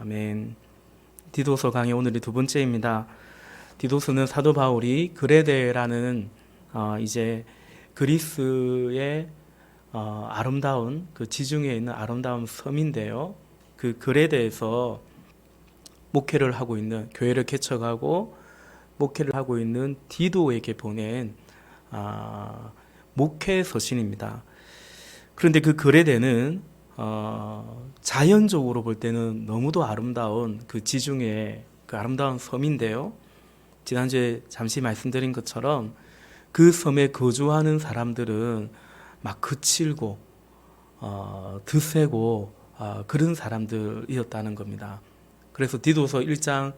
아멘. 디도서 강의 오늘이 두 번째입니다. 디도서는 사도 바울이 그레데라는 이제 그리스의 아름다운 그 지중해에 있는 아름다운 섬인데요. 그 그레데에서 목회를 하고 있는, 교회를 개척하고 목회를 하고 있는 디도에게 보낸 목회 서신입니다. 그런데 그 그레데는 자연적으로 볼 때는 너무도 아름다운 그 지중해 그 아름다운 섬인데요. 지난주에 잠시 말씀드린 것처럼 그 섬에 거주하는 사람들은 막 거칠고 드세고 그런 사람들이었다는 겁니다. 그래서 디도서 1장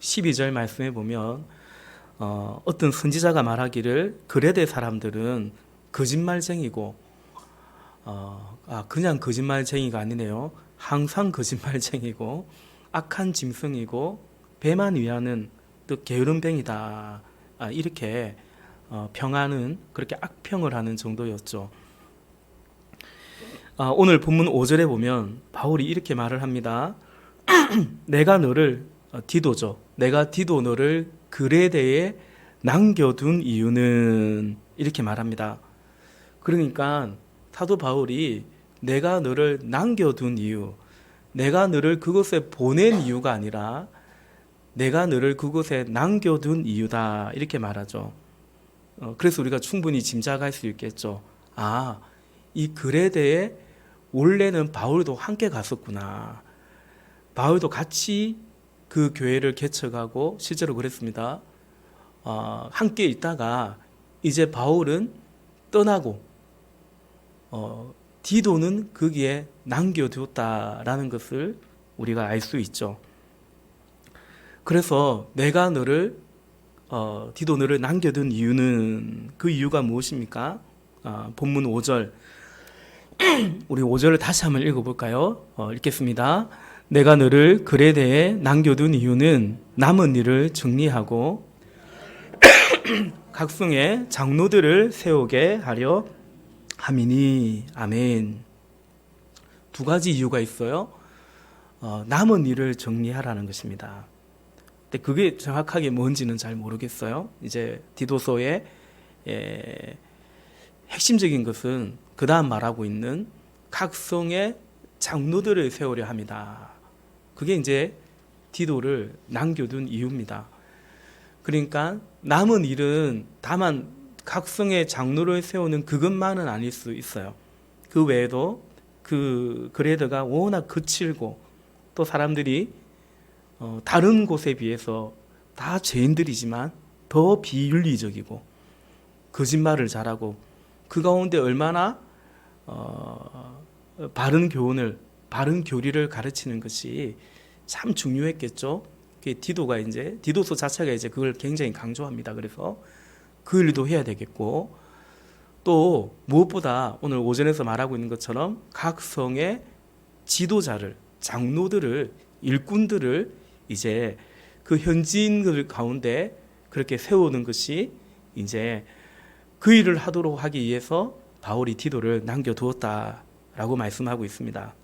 12절 말씀에 보면 어떤 선지자가 말하기를 그레데 사람들은 거짓말쟁이고 그냥 거짓말쟁이가 아니네요. 항상 거짓말쟁이고 악한 짐승이고 배만 위하는 또 게으름뱅이다. 이렇게 평하는, 그렇게 악평을 하는 정도였죠. 오늘 본문 5절에 보면 바울이 이렇게 말을 합니다. 내가 너를 디도죠. 내가 디도 너를 그레데에 남겨둔 이유는, 이렇게 말합니다. 그러니까 사도 바울이 내가 너를 남겨둔 이유, 내가 너를 그곳에 보낸 이유가 아니라 내가 너를 그곳에 남겨둔 이유다, 이렇게 말하죠. 그래서 우리가 충분히 짐작할 수 있겠죠. 이 그레데에 원래는 바울도 함께 갔었구나. 바울도 같이 그 교회를 개척하고 실제로 그랬습니다. 함께 있다가 이제 바울은 떠나고 디도는 거기에 남겨두었다라는 것을 우리가 알 수 있죠. 그래서 내가 너를 디도 너를 남겨둔 이유는, 그 이유가 무엇입니까? 본문 5절, 우리 5절을 다시 한번 읽어볼까요? 읽겠습니다. 내가 너를 그레데에 남겨둔 이유는 남은 일을 정리하고 각성의 장로들을 세우게 하려 함이니. 아멘. 두 가지 이유가 있어요. 남은 일을 정리하라는 것입니다. 근데 그게 정확하게 뭔지는 잘 모르겠어요. 이제 디도서의 핵심적인 것은 그 다음 말하고 있는 각성의 장로들을 세우려 합니다. 그게 이제 디도를 남겨둔 이유입니다. 그러니까 남은 일은 다만 각성의 장로를 세우는 그것만은 아닐 수 있어요. 그 외에도 그 그레데가 워낙 거칠고 또 사람들이 다른 곳에 비해서 다 죄인들이지만 더 비윤리적이고 거짓말을 잘하고 그 가운데 얼마나 바른 교훈을, 바른 교리를 가르치는 것이 참 중요했겠죠. 디도서 자체가 이제 그걸 굉장히 강조합니다. 그래서 그 일도 해야 되겠고, 또 무엇보다 오늘 오전에서 말하고 있는 것처럼 각 성의 지도자를, 장로들을, 일꾼들을 이제 그 현지인들 가운데 그렇게 세우는 것이 이제 그 일을 하도록 하기 위해서 바울이 디도를 남겨두었다라고 말씀하고 있습니다.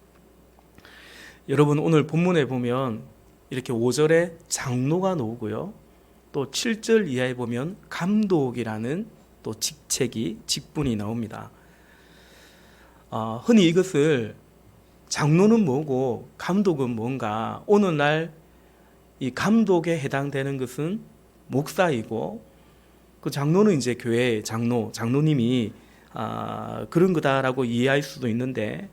여러분, 오늘 본문에 보면 이렇게 5절에 장로가 나오고요, 또 7절 이하에 보면 감독이라는 또 직분이 나옵니다. 흔히 이것을 장로는 뭐고 감독은 뭔가, 오늘날 이 감독에 해당되는 것은 목사이고 그 장로는 이제 교회의 장로님이 그런 거다라고 이해할 수도 있는데,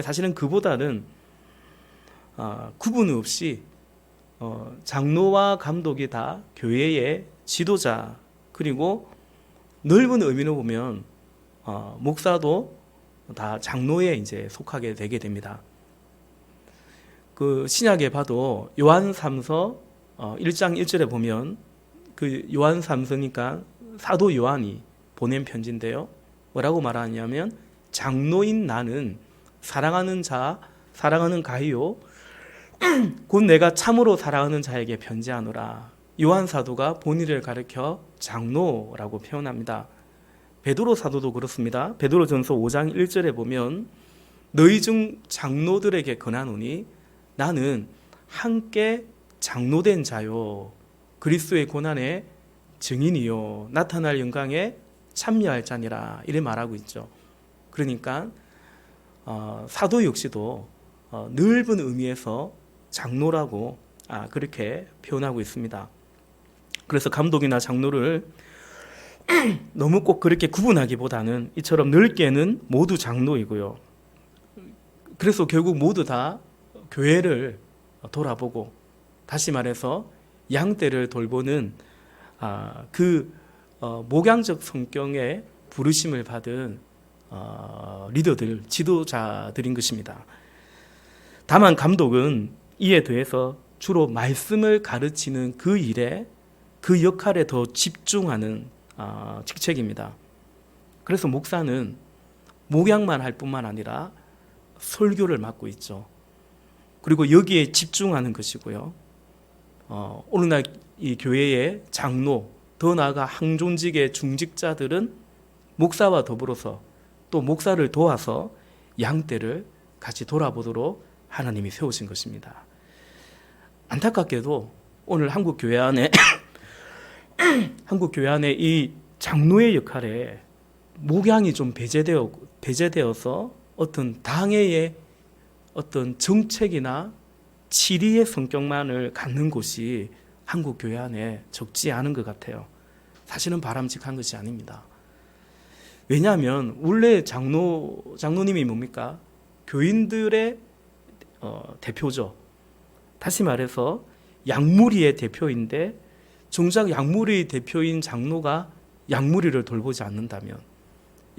사실은 그보다는 구분 없이 장로와 감독이 다 교회의 지도자, 그리고 넓은 의미로 보면 목사도 다 장로에 이제 속하게 되게 됩니다. 그 신약에 봐도 요한 3서 1장 1절에 보면 그 요한 3서니까 사도 요한이 보낸 편지인데요. 뭐라고 말하냐면 장로인 나는 사랑하는 자, 사랑하는 가이요 곧 내가 참으로 사랑하는 자에게 편지하노라. 요한 사도가 본인을 가리켜 장로라고 표현합니다. 베드로 사도도 그렇습니다. 베드로전서 5장 1절에 보면 너희 중 장로들에게 권하노니 나는 함께 장로된 자요 그리스도의 고난의 증인이요 나타날 영광에 참여할 자니라 이래 말하고 있죠. 그러니까 사도 역시도 넓은 의미에서 장로라고 그렇게 표현하고 있습니다. 그래서 감독이나 장로를 너무 꼭 그렇게 구분하기보다는 이처럼 넓게는 모두 장로이고요. 그래서 결국 모두 다 교회를 돌아보고 다시 말해서 양떼를 돌보는 목양적 성격의 부르심을 받은 리더들, 지도자들인 것입니다. 다만 감독은 이에 더해서 주로 말씀을 가르치는 그 일에 그 역할에 더 집중하는 직책입니다. 그래서 목사는 목양만 할 뿐만 아니라 설교를 맡고 있죠. 그리고 여기에 집중하는 것이고요. 오늘날 이 교회의 장로, 더 나아가 항존직의 중직자들은 목사와 더불어서 또 목사를 도와서 양떼를 같이 돌아보도록 하나님이 세우신 것입니다. 안타깝게도 오늘 한국 교회 안에 이 장로의 역할에 목양이 좀 배제되어서 어떤 당회의 어떤 정책이나 치리의 성격만을 갖는 곳이 한국 교회 안에 적지 않은 것 같아요. 사실은 바람직한 것이 아닙니다. 왜냐하면 원래 장로님이 뭡니까? 교인들의 대표죠. 다시 말해서 양무리의 대표인데 정작 양무리 대표인 장로가 양무리를 돌보지 않는다면,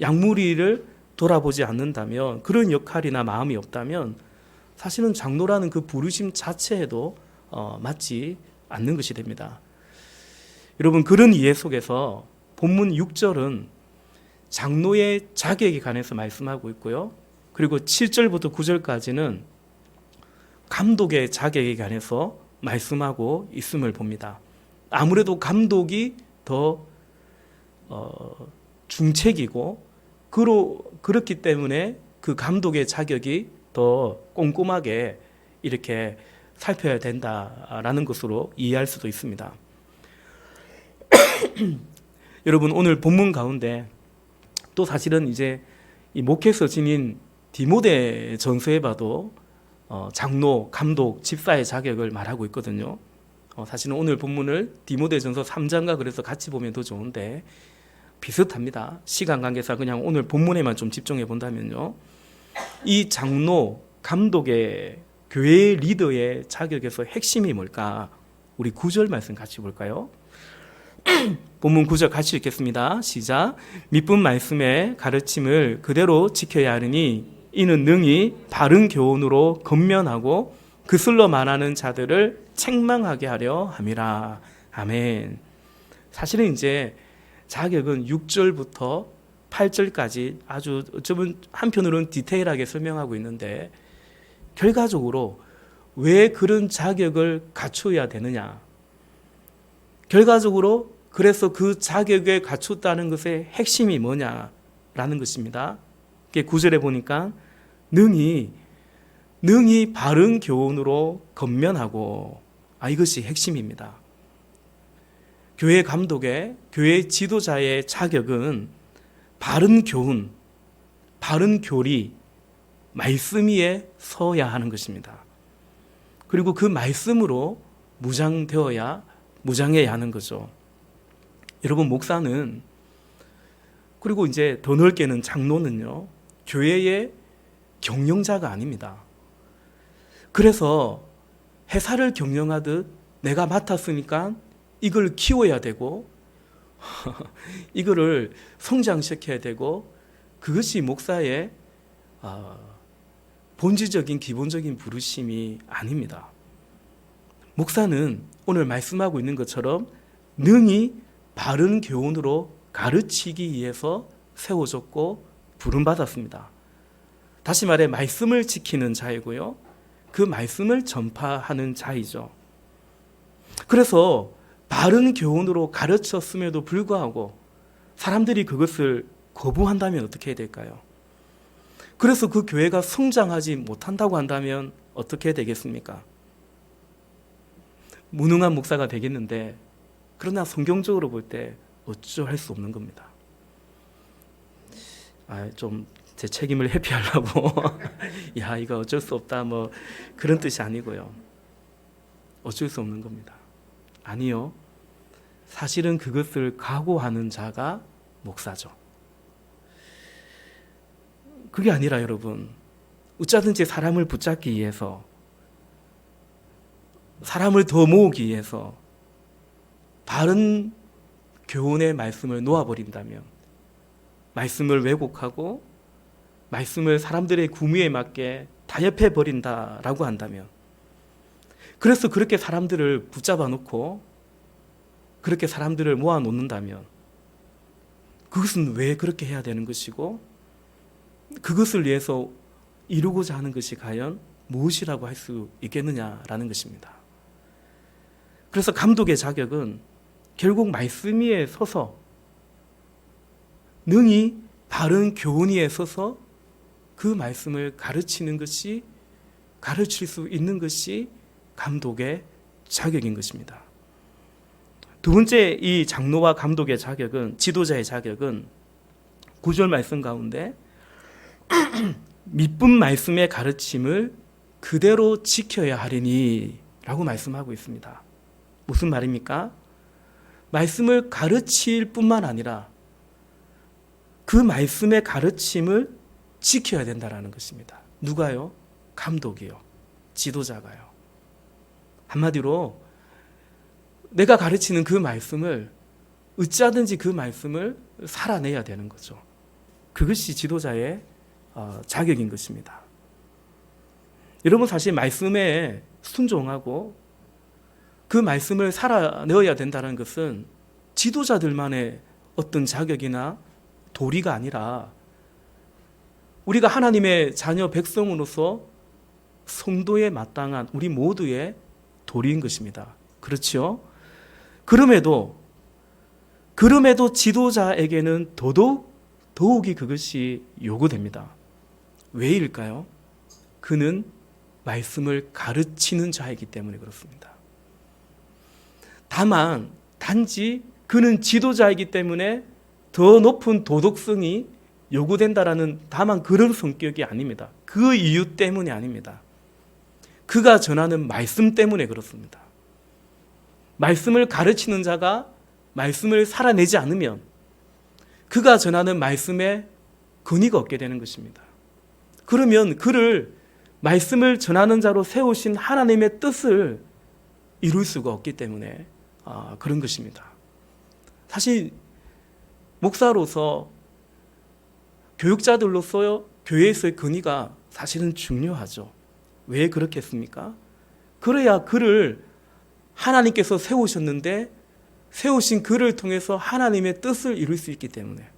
양무리를 돌아보지 않는다면, 그런 역할이나 마음이 없다면 사실은 장로라는 그 부르심 자체에도 맞지 않는 것이 됩니다. 여러분, 그런 이해 속에서 본문 6절은 장로의 자격에 관해서 말씀하고 있고요. 그리고 7절부터 9절까지는 감독의 자격에 관해서 말씀하고 있음을 봅니다. 아무래도 감독이 더 중책이고 그렇기 때문에 그 감독의 자격이 더 꼼꼼하게 이렇게 살펴야 된다라는 것으로 이해할 수도 있습니다. 여러분, 오늘 본문 가운데 또 사실은 이제 이 목회서 지닌 디모데 전서에 봐도 장로, 감독, 집사의 자격을 말하고 있거든요. 사실은 오늘 본문을 디모데전서 3장과 그래서 같이 보면 더 좋은데 비슷합니다. 시간 관계상 그냥 오늘 본문에만 좀 집중해 본다면요. 이 장로, 감독의 교회의 리더의 자격에서 핵심이 뭘까? 우리 9절 말씀 같이 볼까요? 본문 9절 같이 읽겠습니다. 시작. 믿은 말씀의 가르침을 그대로 지켜야 하느니 이는 능히 바른 교훈으로 건면하고 그슬로 말하는 자들을 책망하게 하려 함이라. 아멘. 사실은 이제 자격은 6절부터 8절까지 아주 어쩌면 한편으로는 디테일하게 설명하고 있는데 결과적으로 왜 그런 자격을 갖춰야 되느냐? 결과적으로 그래서 그 자격을 갖췄다는 것의 핵심이 뭐냐라는 것입니다. 9절에 보니까 능히 바른 교훈으로 건면하고 이것이 핵심입니다. 교회 감독의, 교회 지도자의 자격은 바른 교훈, 바른 교리, 말씀 위에 서야 하는 것입니다. 그리고 그 말씀으로 무장해야 하는 거죠. 여러분, 목사는, 그리고 이제 더 넓게는 장로는요, 교회의 경영자가 아닙니다. 그래서 회사를 경영하듯 내가 맡았으니까 이걸 키워야 되고 이거를 성장시켜야 되고 그것이 목사의 본질적인 기본적인 부르심이 아닙니다. 목사는 오늘 말씀하고 있는 것처럼 능히 바른 교훈으로 가르치기 위해서 세워졌고 부름받았습니다. 다시 말해 말씀을 지키는 자이고요. 그 말씀을 전파하는 자이죠. 그래서 바른 교훈으로 가르쳤음에도 불구하고 사람들이 그것을 거부한다면 어떻게 해야 될까요? 그래서 그 교회가 성장하지 못한다고 한다면 어떻게 되겠습니까? 무능한 목사가 되겠는데, 그러나 성경적으로 볼 때 어쩔 수 없는 겁니다. 좀 제 책임을 회피하려고 야 이거 어쩔 수 없다 뭐 그런 뜻이 아니고요. 어쩔 수 없는 겁니다. 아니요. 사실은 그것을 각오하는 자가 목사죠. 그게 아니라 여러분, 어쩌든지 사람을 붙잡기 위해서, 사람을 더 모으기 위해서 바른 교훈의 말씀을 놓아버린다면, 말씀을 왜곡하고 말씀을 사람들의 구미에 맞게 타협해버린다라고 한다면, 그래서 그렇게 사람들을 붙잡아 놓고 그렇게 사람들을 모아놓는다면 그것은 왜 그렇게 해야 되는 것이고, 그것을 위해서 이루고자 하는 것이 과연 무엇이라고 할 수 있겠느냐라는 것입니다. 그래서 감독의 자격은 결국 말씀 위에 서서, 능히 바른 교훈 위에 서서 그 말씀을 가르치는 것이, 가르칠 수 있는 것이 감독의 자격인 것입니다. 두 번째, 이 장로와 감독의 자격은, 지도자의 자격은 9절 말씀 가운데 믿은 말씀의 가르침을 그대로 지켜야 하리니 라고 말씀하고 있습니다. 무슨 말입니까? 말씀을 가르칠 뿐만 아니라 그 말씀의 가르침을 지켜야 된다는 것입니다. 누가요? 감독이요. 지도자가요. 한마디로 내가 가르치는 그 말씀을, 어찌하든지 그 말씀을 살아내야 되는 거죠. 그것이 지도자의 자격인 것입니다. 여러분, 사실 말씀에 순종하고 그 말씀을 살아내어야 된다는 것은 지도자들만의 어떤 자격이나 도리가 아니라 우리가 하나님의 자녀 백성으로서 성도에 마땅한 우리 모두의 도리인 것입니다. 그렇죠? 그럼에도 지도자에게는 더욱이 그것이 요구됩니다. 왜일까요? 그는 말씀을 가르치는 자이기 때문에 그렇습니다. 단지 그는 지도자이기 때문에 더 높은 도덕성이 요구된다라는 다만 그런 성격이 아닙니다. 그 이유 때문이 아닙니다. 그가 전하는 말씀 때문에 그렇습니다. 말씀을 가르치는 자가 말씀을 살아내지 않으면 그가 전하는 말씀에 근위가 없게 되는 것입니다. 그러면 그를 말씀을 전하는 자로 세우신 하나님의 뜻을 이룰 수가 없기 때문에 그런 것입니다. 사실 목사로서, 교육자들로서 교회에서의 근위가 사실은 중요하죠. 왜 그렇겠습니까? 그래야 그를 하나님께서 세우셨는데 세우신 그를 통해서 하나님의 뜻을 이룰 수 있기 때문에.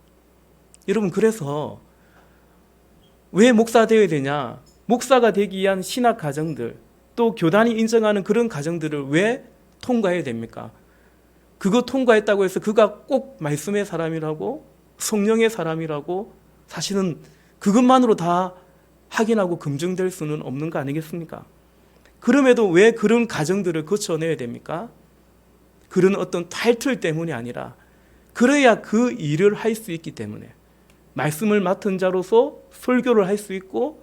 여러분, 그래서 왜 목사 되어야 되냐? 목사가 되기 위한 신학 과정들, 또 교단이 인정하는 그런 과정들을 왜 통과해야 됩니까? 그거 통과했다고 해서 그가 꼭 말씀의 사람이라고, 성령의 사람이라고, 사실은 그것만으로 다 확인하고 검증될 수는 없는 거 아니겠습니까? 그럼에도 왜 그런 과정들을 거쳐내야 됩니까? 그런 어떤 타이틀 때문이 아니라 그래야 그 일을 할 수 있기 때문에, 말씀을 맡은 자로서 설교를 할 수 있고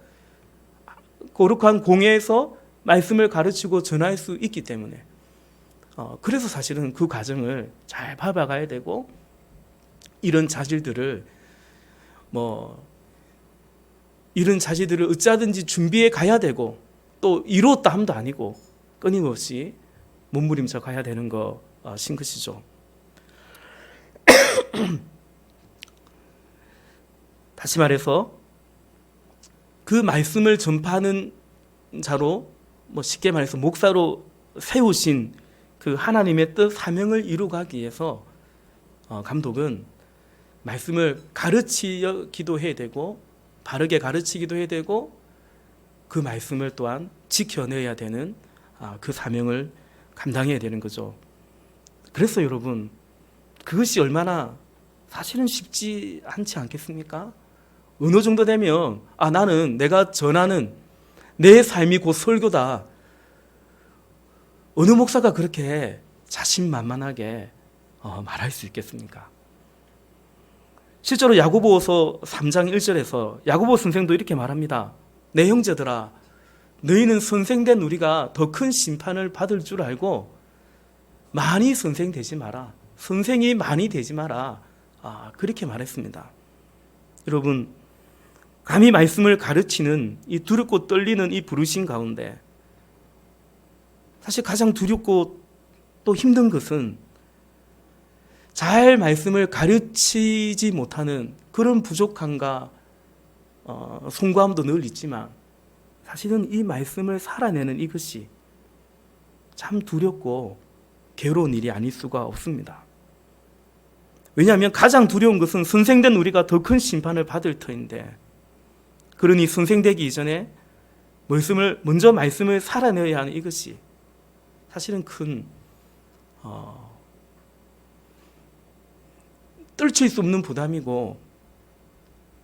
거룩한 공회에서 말씀을 가르치고 전할 수 있기 때문에, 그래서 사실은 그 과정을 잘 밟아가야 되고, 이런 자질들을 어찌하든지 준비해 가야 되고, 또 이루었다 함도 아니고 끊임없이 몸부림쳐 가야 되는 것인 것이죠. 다시 말해서 그 말씀을 전파하는 자로, 쉽게 말해서 목사로 세우신 그 하나님의 뜻, 사명을 이루가기 위해서 감독은 말씀을 가르치기도 해야 되고, 바르게 가르치기도 해야 되고, 그 말씀을 또한 지켜내야 되는 그 사명을 감당해야 되는 거죠. 그래서 여러분, 그것이 얼마나 사실은 쉽지 않지 않겠습니까? 어느 정도 되면 나는 내가 전하는 내 삶이 곧 설교다, 어느 목사가 그렇게 자신만만하게 말할 수 있겠습니까? 실제로 야고보서 3장 1절에서 야고보 선생도 이렇게 말합니다. 내 형제들아, 너희는 선생된 우리가 더 큰 심판을 받을 줄 알고 많이 선생되지 마라. 선생이 많이 되지 마라. 그렇게 말했습니다. 여러분, 감히 말씀을 가르치는 이 두렵고 떨리는 이 부르심 가운데 사실 가장 두렵고 또 힘든 것은 잘 말씀을 가르치지 못하는 그런 부족함과 송구함도 늘 있지만 사실은 이 말씀을 살아내는 이것이 참 두렵고 괴로운 일이 아닐 수가 없습니다. 왜냐하면 가장 두려운 것은 선생된 우리가 더 큰 심판을 받을 터인데, 그러니 선생되기 이전에 먼저 말씀을 살아내야 하는 이것이 사실은 큰 떨칠 수 없는 부담이고,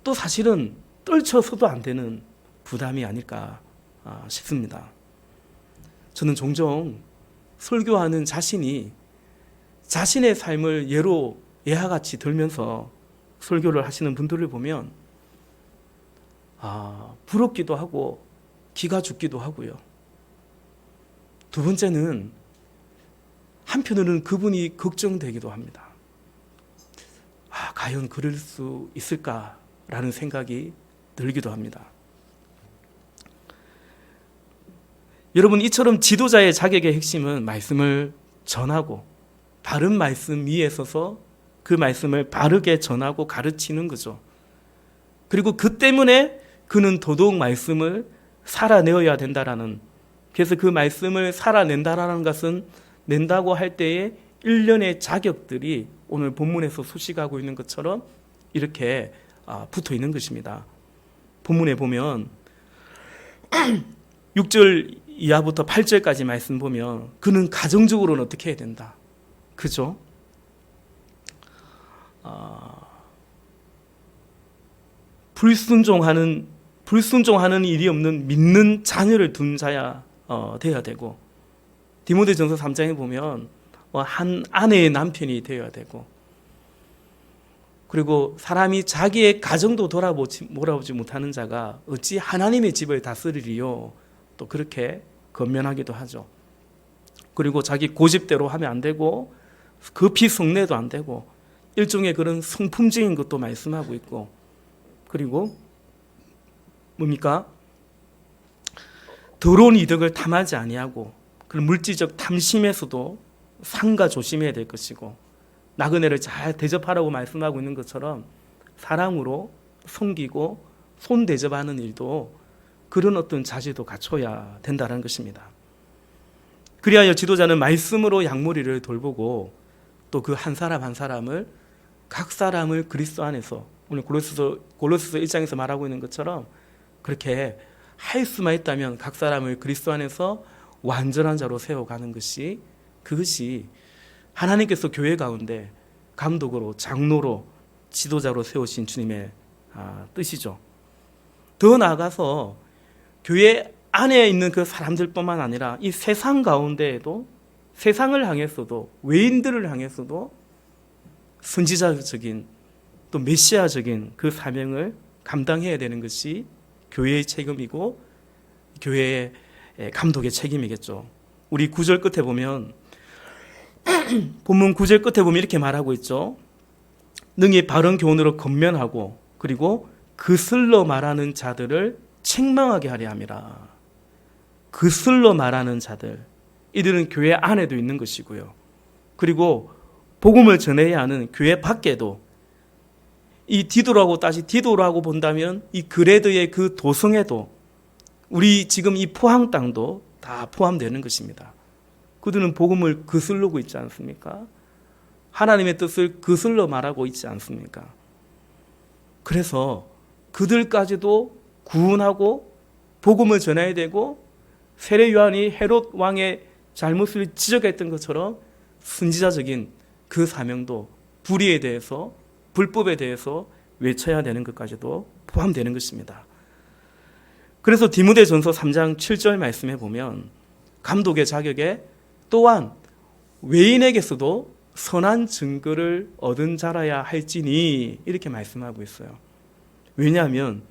또 사실은 떨쳐서도 안 되는 부담이 아닐까 싶습니다. 저는 종종 설교하는 자신이 자신의 삶을 예와 같이 들면서 설교를 하시는 분들을 보면 부럽기도 하고 기가 죽기도 하고요. 두 번째는 한편으로는 그분이 걱정되기도 합니다. 과연 그럴 수 있을까라는 생각이 들기도 합니다. 여러분, 이처럼 지도자의 자격의 핵심은 말씀을 전하고 바른 말씀 위에 서서 그 말씀을 바르게 전하고 가르치는 거죠. 그리고 그 때문에 그는 더더욱 말씀을 살아내어야 된다라는, 그래서 그 말씀을 살아낸다라는 것은 낸다고 할 때에 일련의 자격들이 오늘 본문에서 소식하고 있는 것처럼 이렇게 붙어 있는 것입니다. 본문에 보면 6절 이하부터 8절까지 말씀 보면 그는 가정적으로는 어떻게 해야 된다. 그죠? 불순종하는 일이 없는 믿는 자녀를 둔 자야 되어야 되고, 디모데전서 3장에 보면 한 아내의 남편이 되어야 되고, 그리고 사람이 자기의 가정도 돌아보지 못하는 자가 어찌 하나님의 집을 다스리리요, 또 그렇게 건면하기도 하죠. 그리고 자기 고집대로 하면 안 되고 급히 성내도 안 되고 일종의 그런 성품적인 것도 말씀하고 있고, 그리고 뭡니까? 더러운 이득을 탐하지 아니하고 그런 물질적 탐심에서도 삼가 조심해야 될 것이고, 나그네를 잘 대접하라고 말씀하고 있는 것처럼 사랑으로 섬기고 손 대접하는 일도 그런 어떤 자세도 갖춰야 된다는 것입니다. 그리하여 지도자는 말씀으로 양무리를 돌보고 또 그 한 사람 한 사람을, 각 사람을 그리스도 안에서, 오늘 골로새서 1장에서 말하고 있는 것처럼 그렇게 할 수만 있다면 각 사람을 그리스도 안에서 완전한 자로 세워가는 것이, 그것이 하나님께서 교회 가운데 감독으로, 장로로, 지도자로 세우신 주님의 뜻이죠. 더 나아가서 교회 안에 있는 그 사람들뿐만 아니라 이 세상 가운데에도, 세상을 향해서도, 외인들을 향해서도 선지자적인 또 메시아적인 그 사명을 감당해야 되는 것이 교회의 책임이고 교회의 감독의 책임이겠죠. 우리 9절 끝에 보면, 본문 9절 끝에 보면 이렇게 말하고 있죠. 능히 바른 교훈으로 건면하고 그리고 그슬로 말하는 자들을 책망하게 하려 함이라. 그슬로 말하는 자들, 이들은 교회 안에도 있는 것이고요. 그리고 복음을 전해야 하는 교회 밖에도, 이 디도라고 본다면 이 그레드의 그 도성에도, 우리 지금 이 포항 땅도 다 포함되는 것입니다. 그들은 복음을 그슬르고 있지 않습니까? 하나님의 뜻을 그슬러 말하고 있지 않습니까? 그래서 그들까지도 구원하고 복음을 전해야 되고, 세례 요한이 헤롯 왕의 잘못을 지적했던 것처럼 선지자적인 그 사명도 불의에 대해서, 불법에 대해서 외쳐야 되는 것까지도 포함되는 것입니다. 그래서 디모데전서 3장 7절 말씀에 보면 감독의 자격에 또한 외인에게서도 선한 증거를 얻은 자라야 할지니 이렇게 말씀하고 있어요. 왜냐하면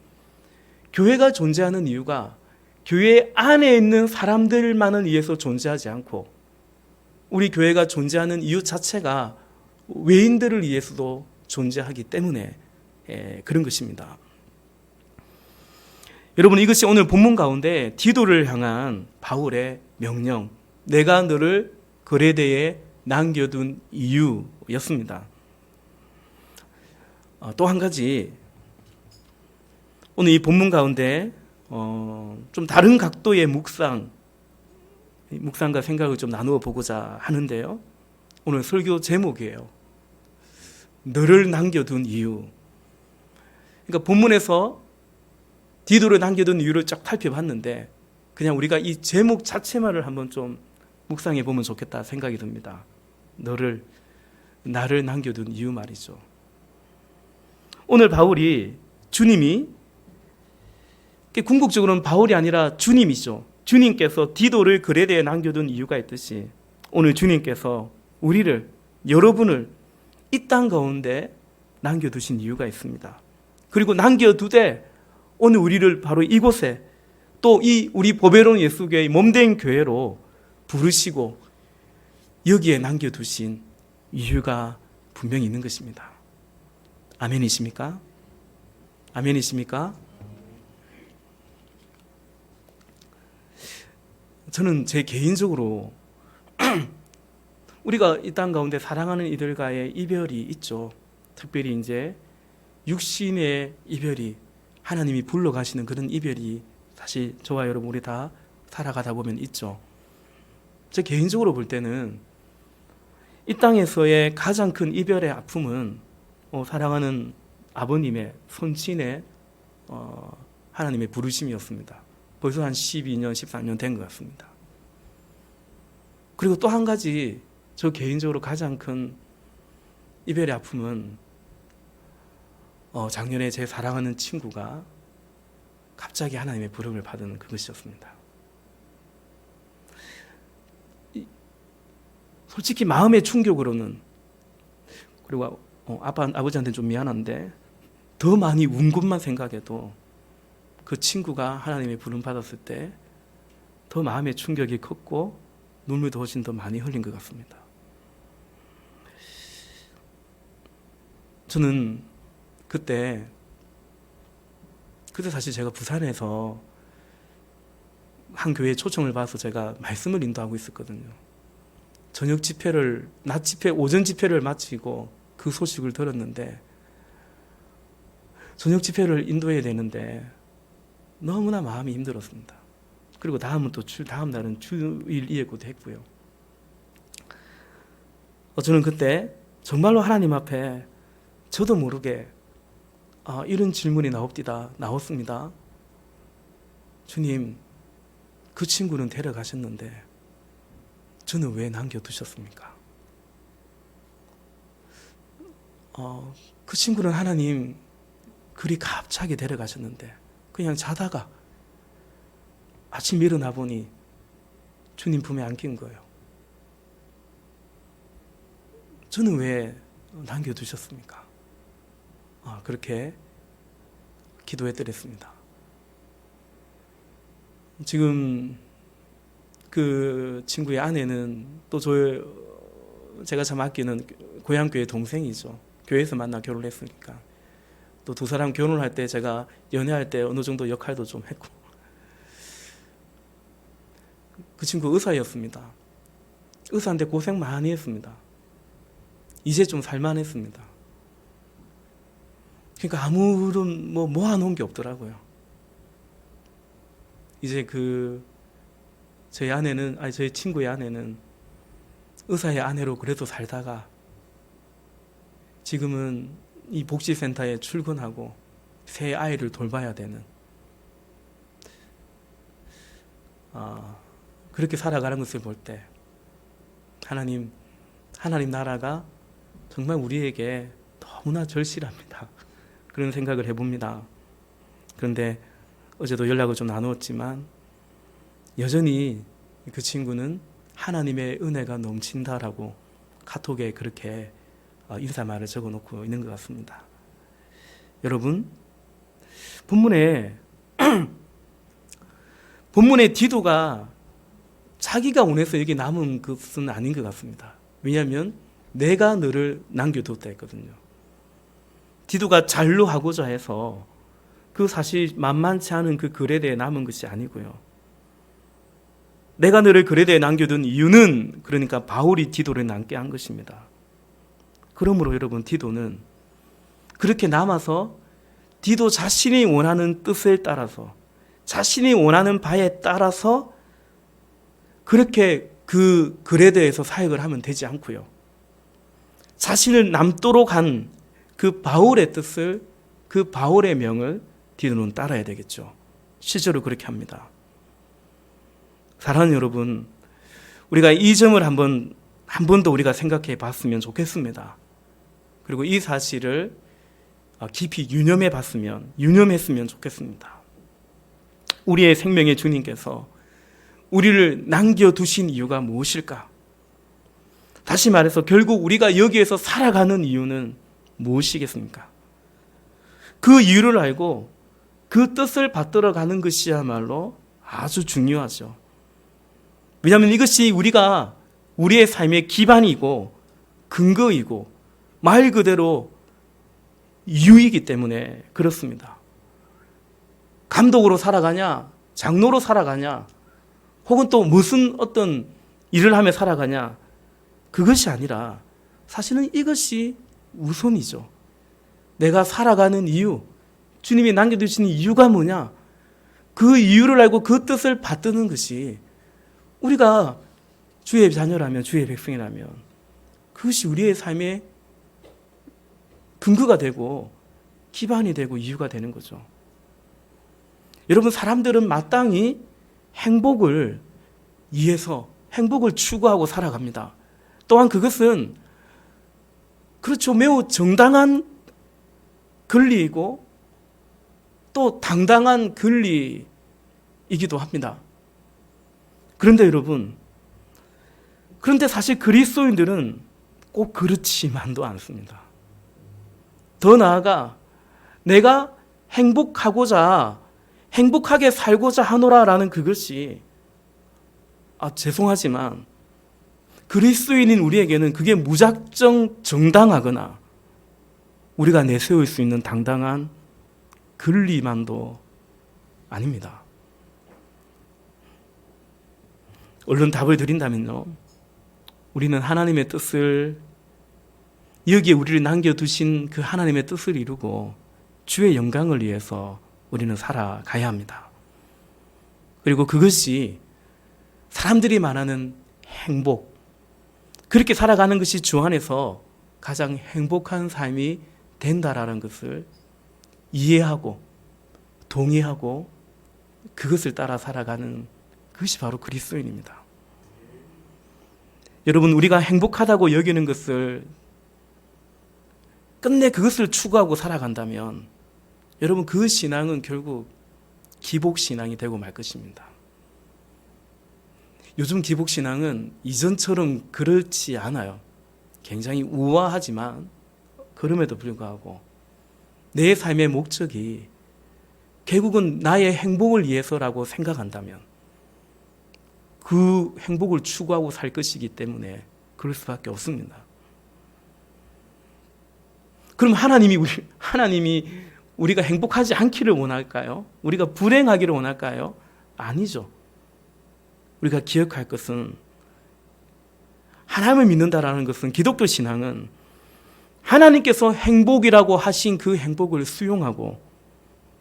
교회가 존재하는 이유가 교회 안에 있는 사람들만을 위해서 존재하지 않고 우리 교회가 존재하는 이유 자체가 외인들을 위해서도 존재하기 때문에 그런 것입니다. 여러분, 이것이 오늘 본문 가운데 디도를 향한 바울의 명령, 내가 너를 그레데에 남겨둔 이유였습니다. 또 한 가지, 오늘 이 본문 가운데 좀 다른 각도의 묵상과 생각을 좀 나누어 보고자 하는데요. 오늘 설교 제목이에요. 너를 남겨둔 이유. 그러니까 본문에서 디도를 남겨둔 이유를 쫙 살펴봤는데 그냥 우리가 이 제목 자체만을 한번 좀 묵상해 보면 좋겠다 생각이 듭니다. 나를 남겨둔 이유 말이죠. 오늘 바울이 주님이, 궁극적으로는 바울이 아니라 주님이죠. 주님께서 디도를 그레데에 남겨둔 이유가 있듯이 오늘 주님께서 우리를, 여러분을 이 땅 가운데 남겨두신 이유가 있습니다. 그리고 남겨두되 오늘 우리를 바로 이곳에 또 이 우리 보배로운 예수교회의 몸된 교회로 부르시고 여기에 남겨두신 이유가 분명히 있는 것입니다. 아멘이십니까? 아멘이십니까? 저는 제 개인적으로 우리가 이 땅 가운데 사랑하는 이들과의 이별이 있죠. 특별히 이제 육신의 이별이, 하나님이 불러가시는 그런 이별이 사실 저와 여러분 우리 다 살아가다 보면 있죠. 제 개인적으로 볼 때는 이 땅에서의 가장 큰 이별의 아픔은 사랑하는 아버님의, 손친의 하나님의 부르심이었습니다. 벌써 한 12년, 13년 된 것 같습니다. 그리고 또 한 가지, 저 개인적으로 가장 큰 이별의 아픔은 작년에 제 사랑하는 친구가 갑자기 하나님의 부름을 받은 그것이었습니다. 솔직히 마음의 충격으로는, 그리고 아버지한테는 좀 미안한데 더 많이 운 것만 생각해도 그 친구가 하나님의 부름 받았을 때 더 마음의 충격이 컸고 눈물도 훨씬 더 많이 흘린 것 같습니다. 저는 그때 사실 제가 부산에서 한 교회에 초청을 받아서 제가 말씀을 인도하고 있었거든요. 저녁 집회를, 오전 집회를 마치고 그 소식을 들었는데 저녁 집회를 인도해야 되는데 너무나 마음이 힘들었습니다. 그리고 다음 날은 주일 예고도 했고요. 저는 그때 정말로 하나님 앞에 저도 모르게 이런 질문이 나왔습니다. 주님, 그 친구는 데려가셨는데 저는 왜 남겨두셨습니까? 그 친구는 하나님 그리 갑자기 데려가셨는데 그냥 자다가 아침 일어나 보니 주님 품에 안긴 거예요. 저는 왜 남겨두셨습니까? 그렇게 기도해드렸습니다. 지금 그 친구의 아내는 또 제가 참 아끼는 고향교회 동생이죠. 교회에서 만나 결혼했으니까. 또 두 사람 결혼할 때 제가 연애할 때 어느 정도 역할도 좀 했고. 그 친구 의사였습니다. 의사인데 고생 많이 했습니다. 이제 좀 살만했습니다. 그러니까 아무런 모아놓은 게 없더라고요. 이제 저희 친구의 아내는 의사의 아내로 그래도 살다가 지금은 이 복지센터에 출근하고 새 아이를 돌봐야 되는, 그렇게 살아가는 것을 볼 때 하나님 나라가 정말 우리에게 너무나 절실합니다. 그런 생각을 해봅니다. 그런데 어제도 연락을 좀 나누었지만 여전히 그 친구는 하나님의 은혜가 넘친다라고 카톡에 그렇게 인사말을 적어놓고 있는 것 같습니다. 여러분, 본문에 디도가 자기가 원해서 여기 남은 것은 아닌 것 같습니다. 왜냐하면 내가 너를 남겨뒀다 했거든요. 디도가 잔류하고자 해서 그 사실 만만치 않은 그 그레데에 남은 것이 아니고요. 내가 너를 그레데에 남겨둔 이유는 그러니까 바울이 디도를 남게 한 것입니다. 그러므로 여러분, 디도는 그렇게 남아서 디도 자신이 원하는 뜻에 따라서, 자신이 원하는 바에 따라서 그렇게 그 그레데에서 사역을 하면 되지 않고요. 자신을 남도록 한 그 바울의 뜻을, 그 바울의 명을 디도는 따라야 되겠죠. 실제로 그렇게 합니다. 사랑하는 여러분, 우리가 이 점을 한 번 더 우리가 생각해 봤으면 좋겠습니다. 그리고 이 사실을 깊이 유념했으면 좋겠습니다. 우리의 생명의 주님께서 우리를 남겨두신 이유가 무엇일까? 다시 말해서 결국 우리가 여기에서 살아가는 이유는 무엇이겠습니까? 그 이유를 알고 그 뜻을 받들어 가는 것이야말로 아주 중요하죠. 왜냐하면 이것이 우리의 삶의 기반이고 근거이고 말 그대로 이유이기 때문에 그렇습니다. 감독으로 살아가냐, 장로로 살아가냐, 혹은 또 무슨 어떤 일을 하며 살아가냐, 그것이 아니라 사실은 이것이 우선이죠. 내가 살아가는 이유, 주님이 남겨두신 이유가 뭐냐, 그 이유를 알고 그 뜻을 받드는 것이, 우리가 주의 자녀라면, 주의 백성이라면 그것이 우리의 삶의 근거가 되고 기반이 되고 이유가 되는 거죠. 여러분, 사람들은 마땅히 행복을 위해서 행복을 추구하고 살아갑니다. 또한 그것은 그렇죠, 매우 정당한 권리이고 또 당당한 권리이기도 합니다. 그런데 여러분, 그런데 사실 그리스도인들은 꼭 그렇지만도 않습니다. 더 나아가 내가 행복하게 살고자 하노라라는 그것이 죄송하지만 그리스도인인 우리에게는 그게 무작정 정당하거나 우리가 내세울 수 있는 당당한 권리만도 아닙니다. 얼른 답을 드린다면요, 우리는 하나님의 뜻을, 여기에 우리를 남겨두신 그 하나님의 뜻을 이루고 주의 영광을 위해서 우리는 살아가야 합니다. 그리고 그것이 사람들이 말하는 행복, 그렇게 살아가는 것이 주 안에서 가장 행복한 삶이 된다라는 것을 이해하고 동의하고 그것을 따라 살아가는 그것이 바로 그리스도인입니다. 여러분, 우리가 행복하다고 여기는 것을 끝내 그것을 추구하고 살아간다면 여러분, 그 신앙은 결국 기복신앙이 되고 말 것입니다. 요즘 기복신앙은 이전처럼 그렇지 않아요. 굉장히 우아하지만 그럼에도 불구하고 내 삶의 목적이 결국은 나의 행복을 위해서라고 생각한다면 그 행복을 추구하고 살 것이기 때문에 그럴 수밖에 없습니다. 그럼 하나님이 우리가 행복하지 않기를 원할까요? 우리가 불행하기를 원할까요? 아니죠. 우리가 기억할 것은, 하나님을 믿는다라는 것은, 기독교 신앙은 하나님께서 행복이라고 하신 그 행복을 수용하고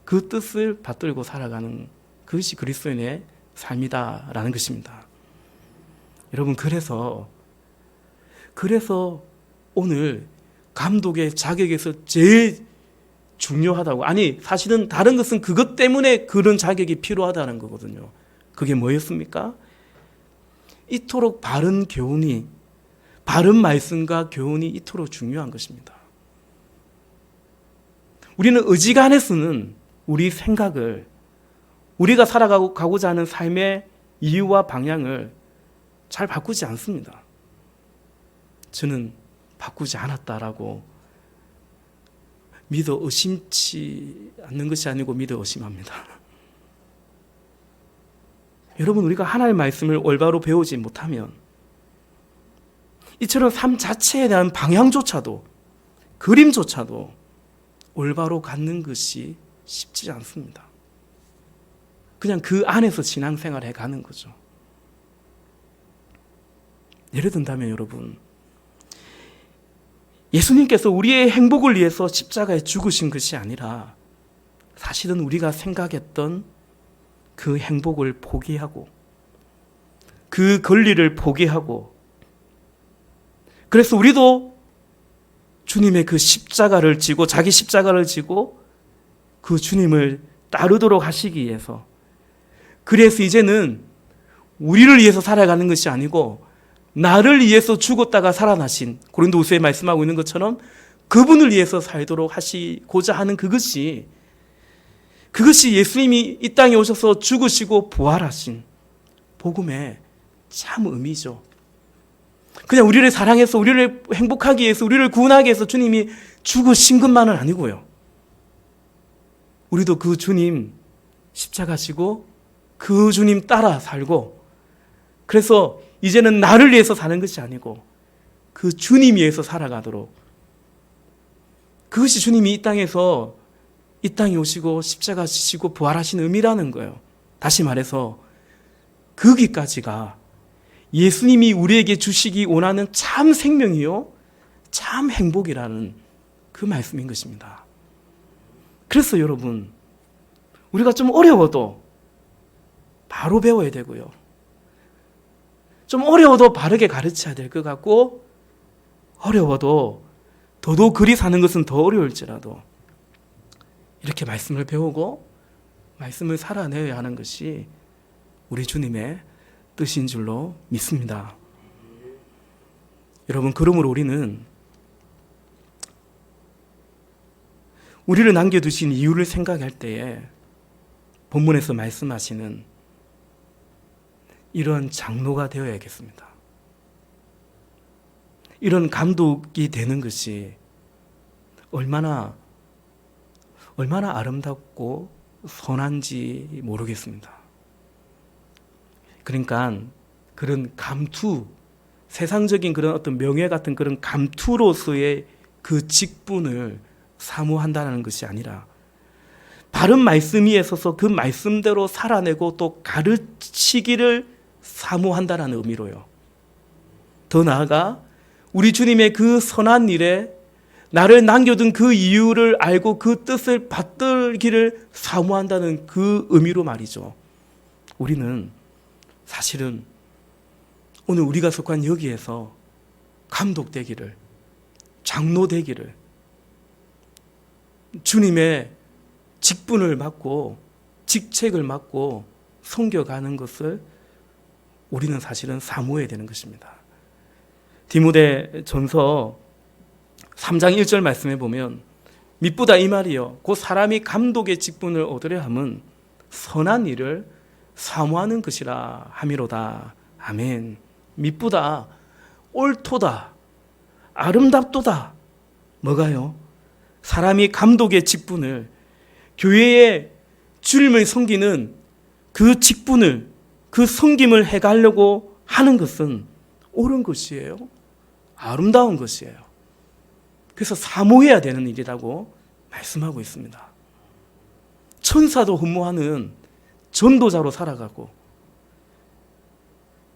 그 뜻을 받들고 살아가는 그것이 그리스도인의 삶이다라는 것입니다. 여러분, 그래서 오늘 감독의 자격에서 제일 중요하다고, 아니 사실은 다른 것은 그것 때문에 그런 자격이 필요하다는 거거든요. 그게 뭐였습니까? 이토록 바른 교훈이, 바른 말씀과 교훈이 이토록 중요한 것입니다. 우리는 의지간에서는 우리 생각을, 우리가 살아가고자 하는 삶의 이유와 방향을 잘 바꾸지 않습니다. 저는 바꾸지 않았다라고 믿어 의심치 않는 것이 아니고 믿어 의심합니다. 여러분, 우리가 하나님의 말씀을 올바로 배우지 못하면 이처럼 삶 자체에 대한 방향조차도, 그림조차도 올바로 갖는 것이 쉽지 않습니다. 그냥 그 안에서 신앙생활을 해가는 거죠. 예를 든다면 여러분, 예수님께서 우리의 행복을 위해서 십자가에 죽으신 것이 아니라 사실은 우리가 생각했던 그 행복을 포기하고 그 권리를 포기하고, 그래서 우리도 주님의 그 십자가를 지고, 자기 십자가를 지고 그 주님을 따르도록 하시기 위해서, 그래서 이제는 우리를 위해서 살아가는 것이 아니고 나를 위해서 죽었다가 살아나신, 고린도후서에 말씀하고 있는 것처럼 그분을 위해서 살도록 하시고자 하는 그것이 예수님이 이 땅에 오셔서 죽으시고 부활하신 복음의 참 의미죠. 그냥 우리를 사랑해서 우리를 행복하기 위해서, 우리를 구원하기 위해서 주님이 죽으신 것만은 아니고요. 우리도 그 주님 십자가 지고 그 주님 따라 살고, 그래서 이제는 나를 위해서 사는 것이 아니고 그 주님 위해서 살아가도록, 그것이 주님이 이 땅에 오시고 십자가 지시고 부활하신 의미라는 거예요. 다시 말해서 거기까지가 예수님이 우리에게 주시기 원하는 참 생명이요, 참 행복이라는 그 말씀인 것입니다. 그래서 여러분, 우리가 좀 어려워도 바로 배워야 되고요, 좀 어려워도 바르게 가르쳐야 될 것 같고, 어려워도 더더욱 그리 사는 것은 더 어려울지라도 이렇게 말씀을 배우고 말씀을 살아내야 하는 것이 우리 주님의 뜻인 줄로 믿습니다. 여러분, 그러므로 우리를 남겨두신 이유를 생각할 때에 본문에서 말씀하시는 이런 장로가 되어야겠습니다. 이런 감독이 되는 것이 얼마나 아름답고 선한지 모르겠습니다. 그러니까 그런 감투, 세상적인 그런 어떤 명예 같은 그런 감투로서의 그 직분을 사모한다는 것이 아니라 바른 말씀 위에 서서 그 말씀대로 살아내고 또 가르치기를 사모한다는 의미로요. 더 나아가 우리 주님의 그 선한 일에 나를 남겨둔 그 이유를 알고 그 뜻을 받들기를 사모한다는 그 의미로 말이죠. 우리는 사실은 오늘 우리가 속한 여기에서 감독 되기를, 장로 되기를, 주님의 직분을 맡고 직책을 맡고 섬겨가는 것을 우리는 사실은 사모해야 되는 것입니다. 디모데전서 3장 1절 말씀에 보면 미쁘다 이 말이요 곧 사람이 감독의 직분을 얻으려 함은 선한 일을 사모하는 것이라 함이로다. 아멘. 미쁘다, 옳도다, 아름답도다. 뭐가요? 사람이 감독의 직분을, 교회의 주님을 섬기는 그 직분을, 그 섬김을 해가려고 하는 것은 옳은 것이에요. 아름다운 것이에요. 그래서 사모해야 되는 일이라고 말씀하고 있습니다. 천사도 흠모하는 전도자로 살아가고,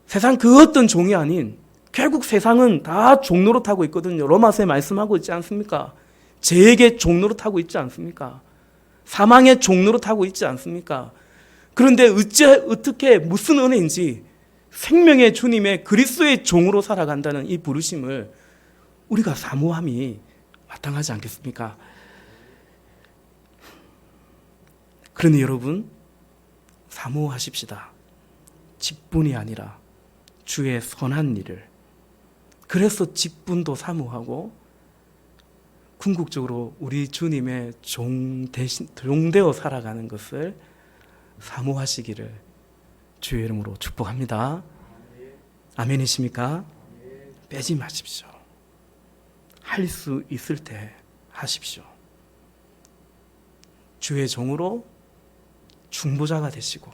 세상 그 어떤 종이 아닌, 결국 세상은 다 종노릇하고 있거든요. 로마서에 말씀하고 있지 않습니까? 죄에게 종노릇하고 있지 않습니까? 사망의 종노릇하고 있지 않습니까? 그런데 어떻게 무슨 은혜인지 생명의 주님의 그리스도의 종으로 살아간다는 이 부르심을 우리가 사모함이 마땅하지 않겠습니까? 그러니 여러분, 사모하십시다. 직분이 아니라 주의 선한 일을. 그래서 직분도 사모하고 궁극적으로 우리 주님의 종되어 살아가는 것을 사모하시기를 주의 이름으로 축복합니다. 아멘이십니까? 빼지 마십시오. 할 수 있을 때 하십시오. 주의 종으로 중보자가 되시고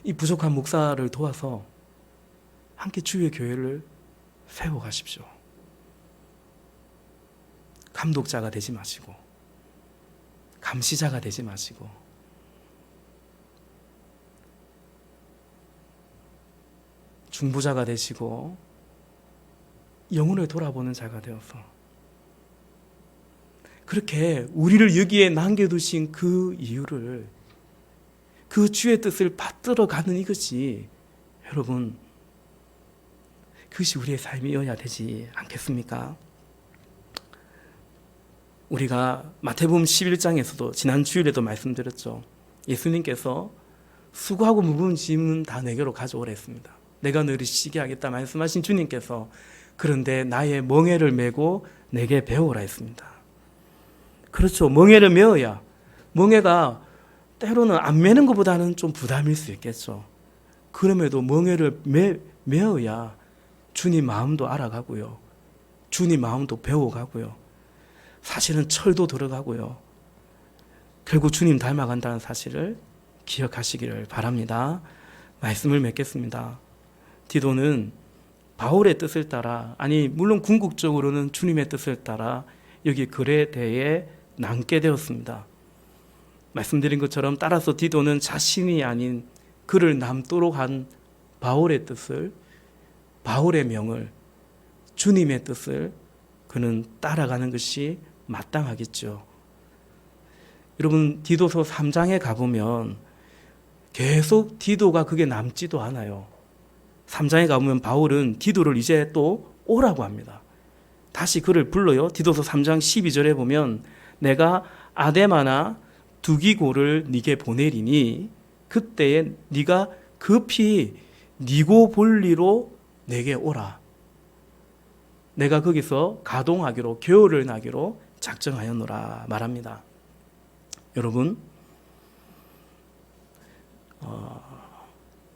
이 부족한 목사를 도와서 함께 주의 교회를 세워가십시오. 감독자가 되지 마시고 감시자가 되지 마시고 중보자가 되시고 영혼을 돌아보는 자가 되어서 그렇게 우리를 여기에 남겨두신 그 이유를 그 주의 뜻을 받들어가는 이것이 여러분 그것이 우리의 삶이어야 되지 않겠습니까? 우리가 마태복음 11장에서도 지난 주일에도 말씀드렸죠. 예수님께서 수고하고 무거운 짐은 다 내게로 가져오라 했습니다. 내가 너희를 쉬게 하겠다 말씀하신 주님께서 그런데 나의 멍에를 메고 내게 배우라 했습니다. 그렇죠. 멍에를 메어야 멍에가 때로는 안 메는 것보다는 좀 부담일 수 있겠죠. 그럼에도 멍에를 메어야 주님 마음도 알아가고요. 주님 마음도 배워가고요. 사실은 철도 들어가고요. 결국 주님 닮아간다는 사실을 기억하시기를 바랍니다. 말씀을 맺겠습니다. 디도는 바울의 뜻을 따라 물론 궁극적으로는 주님의 뜻을 따라 여기 그레데에 남게 되었습니다. 말씀드린 것처럼 따라서 디도는 자신이 아닌 그를 남도록 한 바울의 뜻을 바울의 명을 주님의 뜻을 그는 따라가는 것이 마땅하겠죠. 여러분 디도서 3장에 가보면 계속 디도가 그게 남지도 않아요. 3장에 가보면 바울은 디도를 이제 또 오라고 합니다. 다시 그를 불러요. 디도서 3장 12절에 보면 내가 아데마나 두기고를 네게 보내리니 그때에 네가 급히 니고볼리로 내게 오라. 내가 거기서 가동하기로 겨울을 나기로 작정하였노라 말합니다. 여러분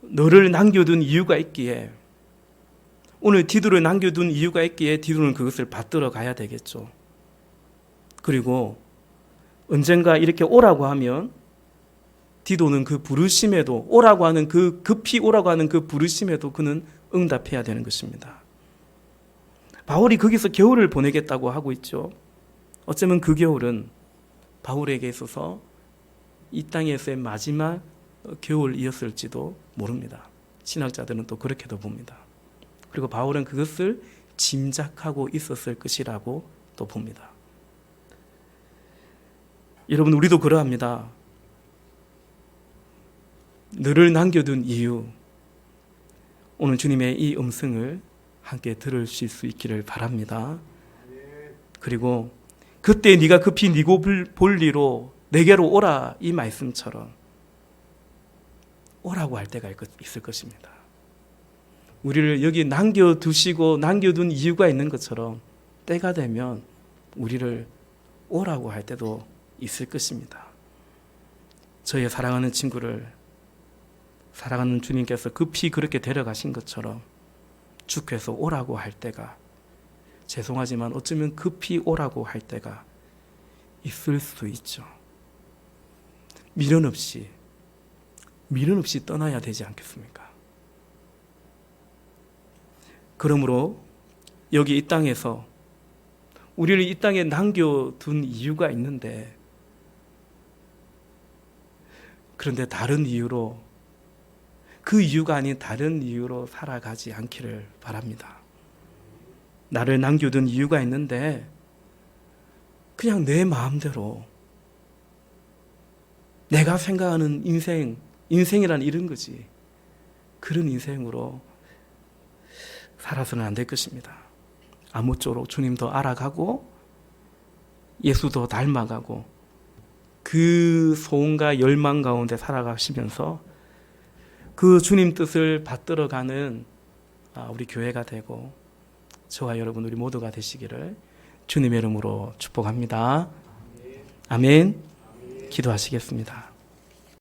너를 남겨둔 이유가 있기에 오늘 디도를 남겨둔 이유가 있기에 디도는 그것을 받들어 가야 되겠죠. 그리고 언젠가 이렇게 오라고 하면 디도는 그 부르심에도 오라고 하는 그 급히 오라고 하는 그 부르심에도 그는 응답해야 되는 것입니다. 바울이 거기서 겨울을 보내겠다고 하고 있죠. 어쩌면 그 겨울은 바울에게 있어서 이 땅에서의 마지막 겨울이었을지도 모릅니다. 신학자들은 또 그렇게도 봅니다. 그리고 바울은 그것을 짐작하고 있었을 것이라고 또 봅니다. 여러분 우리도 그러합니다. 너를 남겨둔 이유 오늘 주님의 이 음성을 함께 들으실 수 있기를 바랍니다. 그리고 그때 네가 급히 니고볼리로 내게로 오라 이 말씀처럼 오라고 할 때가 있을 것입니다. 우리를 여기 남겨두시고 남겨둔 이유가 있는 것처럼 때가 되면 우리를 오라고 할 때도 있을 것입니다. 저의 사랑하는 친구를 사랑하는 주님께서 급히 그렇게 데려가신 것처럼 주께서 오라고 할 때가 죄송하지만 어쩌면 급히 오라고 할 때가 있을 수 있죠. 미련 없이 떠나야 되지 않겠습니까? 그러므로 여기 이 땅에서 우리를 이 땅에 남겨둔 이유가 있는데 그런데 다른 이유로 그 이유가 아닌 다른 이유로 살아가지 않기를 바랍니다. 나를 남겨둔 이유가 있는데 그냥 내 마음대로 내가 생각하는 인생이란 이런 거지. 그런 인생으로 살아서는 안 될 것입니다. 아무쪼록 주님도 알아가고 예수도 닮아가고 그 소원과 열망 가운데 살아가시면서 그 주님 뜻을 받들어가는 우리 교회가 되고 저와 여러분 우리 모두가 되시기를 주님의 이름으로 축복합니다. 아멘. 기도하시겠습니다.